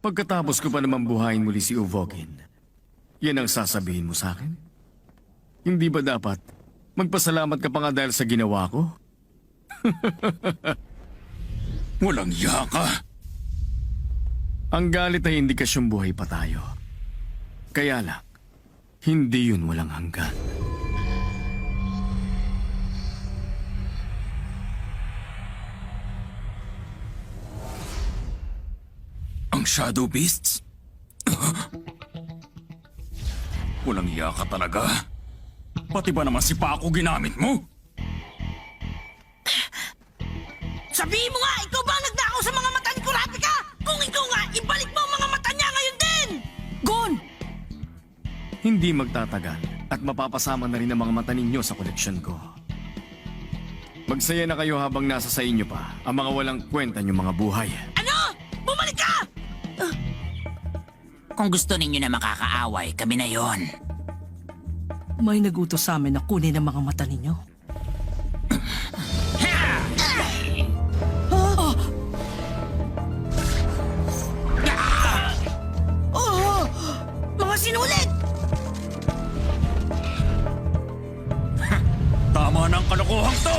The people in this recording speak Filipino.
Pagkatapos ko pa naman buhayin muli si Uvogin, yan ang sasabihin mo sa akin? Hindi ba dapat magpasalamat ka pa nga dahil sa ginawa ko? Walang iya ka. Ang galit ay indikasyong buhay pa tayo. Kaya lang, hindi yun walang hanggan. Ang Shadow Beasts? Walang iya ka talaga. Pati ba naman si Paco ginamit mo? Sabihin mo nga, ikaw ba ang nagnakaw sa mga mata ni Kurapika? Kung ikaw nga, ibalik mo ang mga mata niya ngayon din! Gon! Hindi magtatagal at mapapasama na rin ang mga mata ninyo sa koleksyon ko. Magsaya na kayo habang nasa sa inyo pa ang mga walang kwenta niyong mga buhay. Ano? Bumalik ka! Kung gusto ninyo na makakaaway, kami na yon. May nagutos sa amin na kunin ang mga mata ninyo. Mga sinulit! Tama na ang kalokohang to!